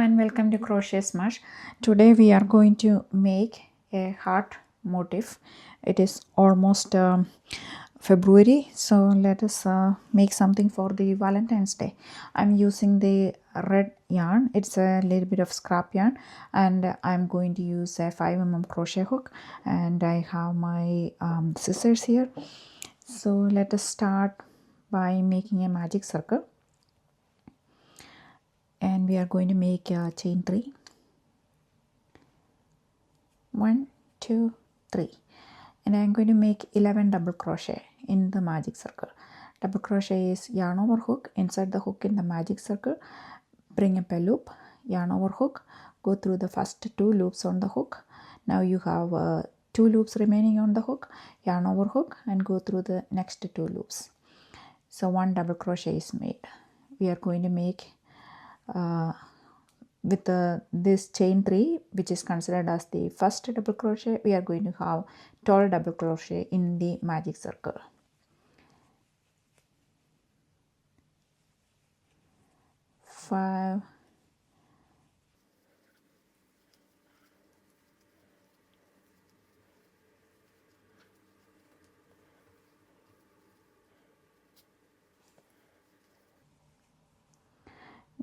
and welcome to CrochetSmash. Today we are going to make a heart motif. It is almost February, so let us make something for the Valentine's Day. I'm using the red yarn. It's a little bit of scrap yarn, and I'm going to use a 5mm crochet hook, and I have my scissors here. So let us start by making a magic circle. And we are going to make a chain 3. 1 2 3, and I'm going to make 11 double crochet in the magic circle. Double crochet is yarn over hook, insert the hook in the magic circle, bring up a loop, yarn over hook, go through the first 2 loops on the hook. Now you have 2 loops remaining on the hook, yarn over hook, and go through the next 2 loops. So 1 double crochet is made. We are going to make with this chain 3, which is considered as the first double crochet, we are going to have 12 double crochet in the magic circle. 5, 6.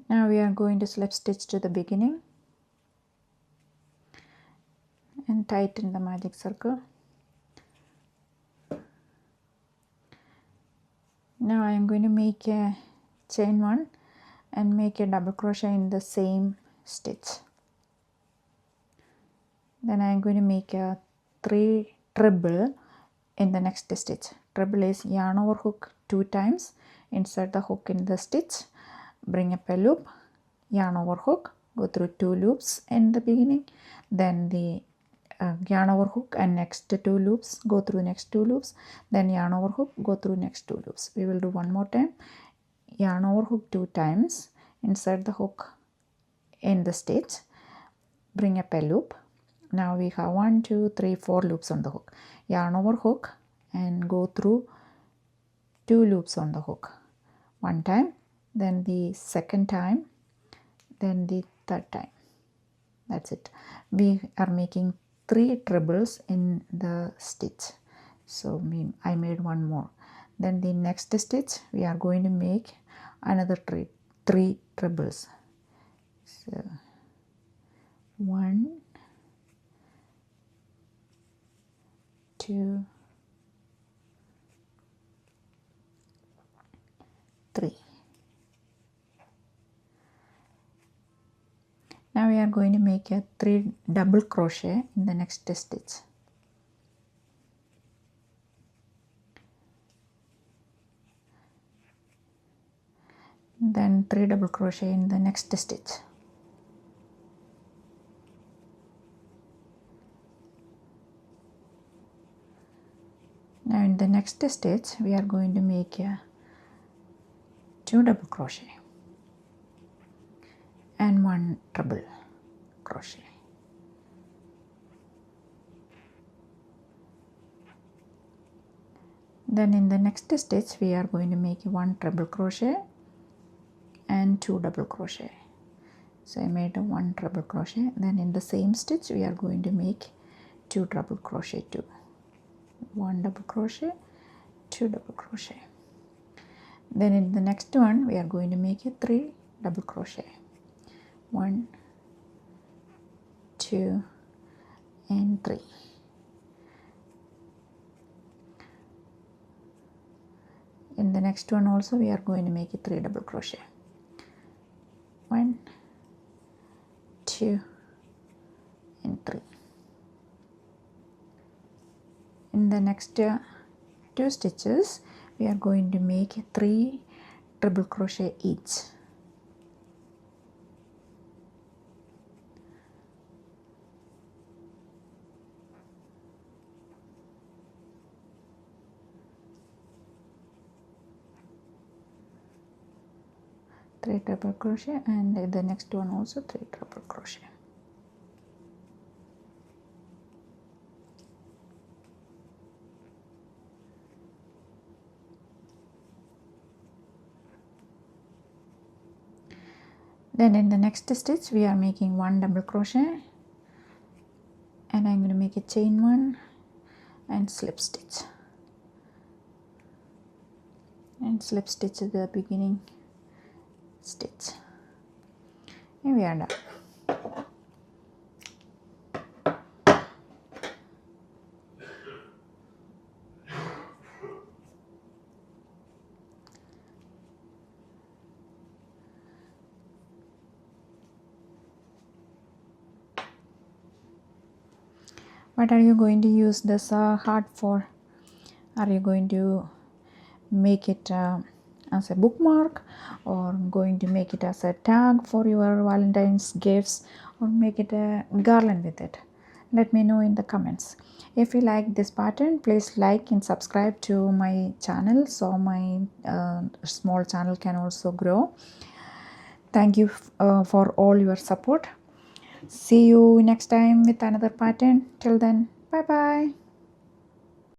Now we are going to slip stitch to the beginning and tighten the magic circle. Now I am going to make a chain 1 and make a double crochet in the same stitch. Then I am going to make a 3 treble in the next stitch. Treble is yarn over hook 2 times, insert the hook in the stitch, bring up a loop, yarn over hook, go through 2 loops in the beginning, then the yarn over hook and next 2 loops, go through next 2 loops, then yarn over hook, go through next 2 loops. We will do one more time. Yarn over hook 2 times, insert the hook in the stitch, bring up a loop. Now we have 1 2 3 4 loops on the hook. Yarn over hook and go through 2 loops on the hook. One time, then the second time, then the third time. That's it. We are making 3 trebles in the stitch. So I made one more. Then the next stitch we are going to make another 3 trebles. So 1 2 3. Now we are going to make a 3 double crochet in the next stitch. Then 3 double crochet in the next stitch. Now in the next stitch we are going to make a 2 double crochet and 1 treble crochet. Then in the next stitch we are going to make 1 treble crochet and 2 double crochet. So I made a 1 treble crochet. Then in the same stitch we are going to make 2 double crochet too. 1 double crochet, 2 double crochet. Then in the next one we are going to make a 3 double crochet. 1 2 and 3. In the next one also we are going to make a 3 double crochet. 1 2 and 3. In the next 2 stitches we are going to make 3 treble crochet each. Three treble crochet, and the next one also 3 treble crochet. Then in the next stitch we are making 1 double crochet, and I'm going to make a chain 1 and slip stitch, and slip stitch the beginning stitch, and we are done. What are you going to use this heart for? Are you going to make it as a bookmark, or going to make it as a tag for your Valentine's gifts, or make it a garland with it? Let me know in the comments. If you like this pattern, please like and subscribe to my channel so my small channel can also grow. Thank you for all your support. See you next time with another pattern. Till then, bye bye.